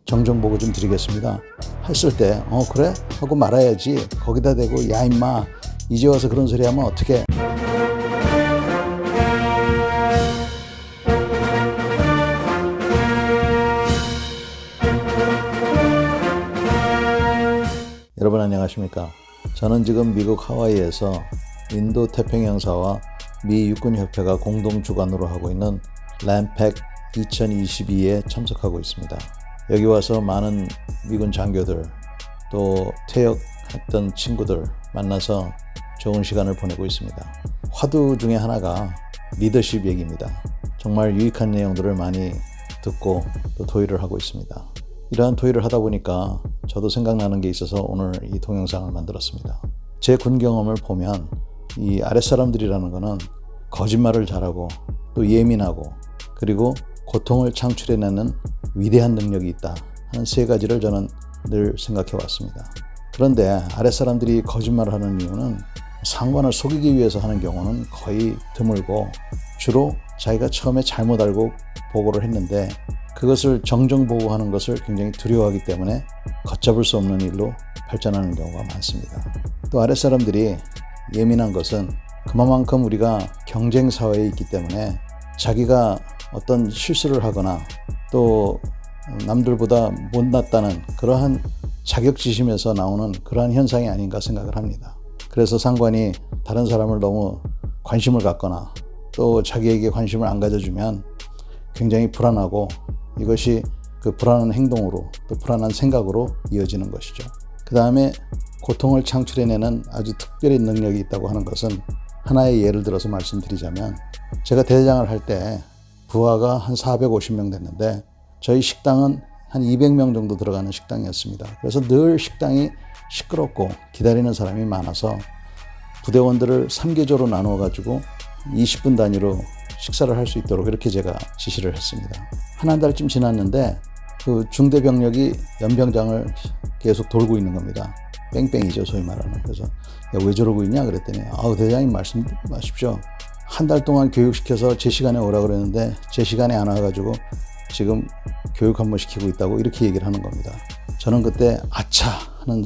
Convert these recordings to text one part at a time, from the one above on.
정정보고 좀 드리겠습니다 했을 때 그래? 하고 말아야지. 거기다 대고 야 임마 이제 와서 그런 소리 하면 어떡해. 여러분 안녕하십니까. 저는 지금 미국 하와이에서 인도 태평양사와 미 육군협회가 공동 주관으로 하고 있는 램팩 2022에 참석하고 있습니다. 여기 와서 많은 미군 장교들 또 퇴역했던 친구들 만나서 좋은 시간을 보내고 있습니다. 화두 중에 하나가 리더십 얘기입니다. 정말 유익한 내용들을 많이 듣고 또 토의를 하고 있습니다. 이러한 토의를 하다 보니까 저도 생각나는 게 있어서 오늘 이 동영상을 만들었습니다. 제 군 경험을 보면 이 아랫사람들이라는 거는 거짓말을 잘하고 또 예민하고 그리고 고통을 창출해내는 위대한 능력이 있다 하는 세 가지를 저는 늘 생각해 왔습니다. 그런데 아랫사람들이 거짓말을 하는 이유는 상관을 속이기 위해서 하는 경우는 거의 드물고 주로 자기가 처음에 잘못 알고 보고를 했는데 그것을 정정보고하는 것을 굉장히 두려워하기 때문에 걷잡을 수 없는 일로 발전하는 경우가 많습니다. 또 아랫사람들이 예민한 것은 그만큼 우리가 경쟁사회에 있기 때문에 자기가 어떤 실수를 하거나 또 남들보다 못났다는 그러한 자격지심에서 나오는 그러한 현상이 아닌가 생각을 합니다. 그래서 상관이 다른 사람을 너무 관심을 갖거나 또 자기에게 관심을 안 가져주면 굉장히 불안하고 이것이 그 불안한 행동으로 또 불안한 생각으로 이어지는 것이죠. 그 다음에 고통을 창출해내는 아주 특별한 능력이 있다고 하는 것은 하나의 예를 들어서 말씀드리자면 제가 대대장을 할 때 부하가 한 450명 됐는데 저희 식당은 한 200명 정도 들어가는 식당이었습니다. 그래서 늘 식당이 시끄럽고 기다리는 사람이 많아서 부대원들을 3계조로 나누어 가지고 20분 단위로 식사를 할 수 있도록 이렇게 제가 지시를 했습니다. 한 달쯤 지났는데 그 중대병력이 연병장을 계속 돌고 있는 겁니다. 뺑뺑이죠, 소위 말하는. 그래서 야, 왜 저러고 있냐 그랬더니 대장님 말씀하십시오. 한 달 동안 교육시켜서 제 시간에 오라 그랬는데 제 시간에 안 와가지고 지금 교육 한번 시키고 있다고 이렇게 얘기를 하는 겁니다. 저는 그때 아차 하는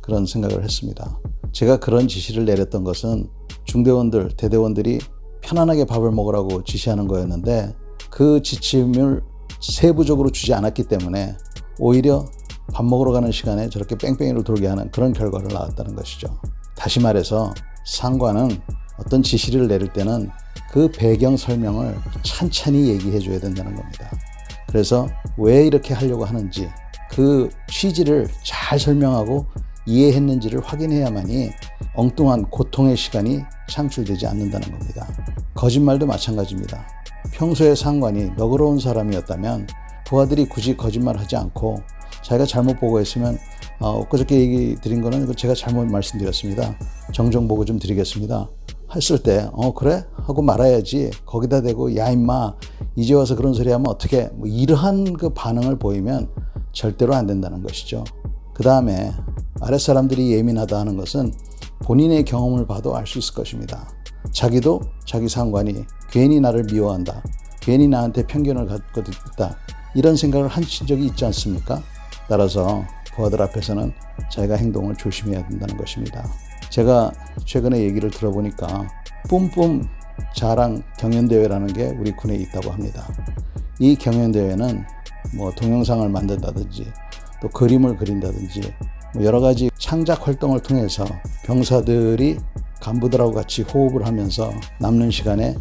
그런 생각을 했습니다. 제가 그런 지시를 내렸던 것은 중대원들, 대대원들이 편안하게 밥을 먹으라고 지시하는 거였는데 그 지침을 세부적으로 주지 않았기 때문에 오히려 밥 먹으러 가는 시간에 저렇게 뺑뺑이를 돌게 하는 그런 결과를 낳았다는 것이죠. 다시 말해서 상관은 어떤 지시를 내릴 때는 그 배경 설명을 찬찬히 얘기해 줘야 된다는 겁니다. 그래서 왜 이렇게 하려고 하는지 그 취지를 잘 설명하고 이해했는지를 확인해야만이 엉뚱한 고통의 시간이 창출되지 않는다는 겁니다. 거짓말도 마찬가지입니다. 평소에 상관이 너그러운 사람이었다면 부하들이 굳이 거짓말하지 않고 자기가 잘못 보고했으면 엊그저께 얘기 드린 거는 제가 잘못 말씀드렸습니다. 정정보고 좀 드리겠습니다 했을 때 그래? 하고 말아야지. 거기다 대고 야 임마 이제 와서 그런 소리 하면 어떡해. 이러한 그 반응을 보이면 절대로 안 된다는 것이죠. 그 다음에 아랫사람들이 예민하다 하는 것은 본인의 경험을 봐도 알 수 있을 것입니다. 자기도 자기 상관이 괜히 나를 미워한다, 괜히 나한테 편견을 갖고 있다 이런 생각을 하신 적이 있지 않습니까? 따라서 부하들 앞에서는 자기가 행동을 조심해야 된다는 것입니다. 제가 최근에 얘기를 들어보니까 뿜뿜 자랑 경연대회라는 게 우리 군에 있다고 합니다. 이 경연대회는 동영상을 만든다든지 또 그림을 그린다든지 여러 가지 창작 활동을 통해서 병사들이 간부들하고 같이 호흡을 하면서 남는 시간에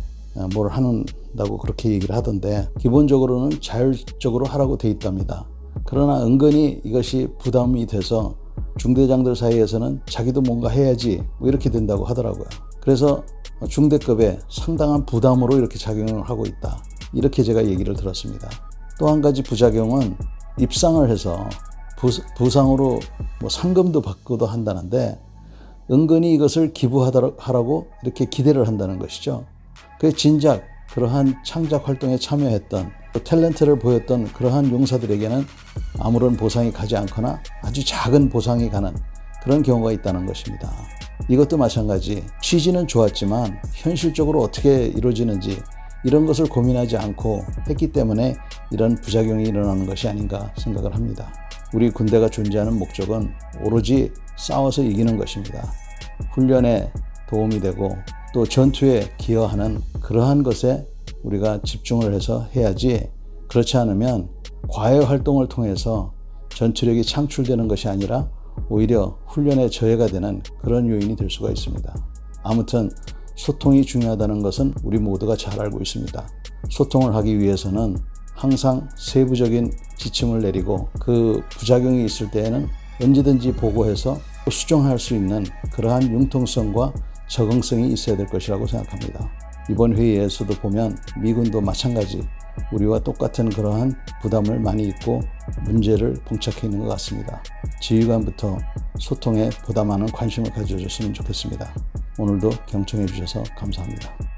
뭘 한다고 그렇게 얘기를 하던데 기본적으로는 자율적으로 하라고 돼 있답니다. 그러나 은근히 이것이 부담이 돼서 중대장들 사이에서는 자기도 뭔가 해야지 이렇게 된다고 하더라고요. 그래서 중대급에 상당한 부담으로 이렇게 작용을 하고 있다. 이렇게 제가 얘기를 들었습니다. 또 한 가지 부작용은 입상을 해서 부상으로 상금도 받고도 한다는데 은근히 이것을 기부하라고 이렇게 기대를 한다는 것이죠. 그 진작 그러한 창작 활동에 참여했던 탤런트를 보였던 그러한 용사들에게는 아무런 보상이 가지 않거나 아주 작은 보상이 가는 그런 경우가 있다는 것입니다. 이것도 마찬가지 취지는 좋았지만 현실적으로 어떻게 이루어지는지 이런 것을 고민하지 않고 했기 때문에 이런 부작용이 일어나는 것이 아닌가 생각을 합니다. 우리 군대가 존재하는 목적은 오로지 싸워서 이기는 것입니다. 훈련에 도움이 되고 또 전투에 기여하는 그러한 것에 우리가 집중을 해서 해야지, 그렇지 않으면 과외 활동을 통해서 전투력이 창출되는 것이 아니라 오히려 훈련에 저해가 되는 그런 요인이 될 수가 있습니다. 아무튼 소통이 중요하다는 것은 우리 모두가 잘 알고 있습니다. 소통을 하기 위해서는 항상 세부적인 지침을 내리고 그 부작용이 있을 때에는 언제든지 보고해서 수정할 수 있는 그러한 융통성과 적응성이 있어야 될 것이라고 생각합니다. 이번 회의에서도 보면 미군도 마찬가지 우리와 똑같은 그러한 부담을 많이 입고 문제를 봉착해 있는 것 같습니다. 지휘관부터 소통에 보다 많은 관심을 가져줬으면 좋겠습니다. 오늘도 경청해 주셔서 감사합니다.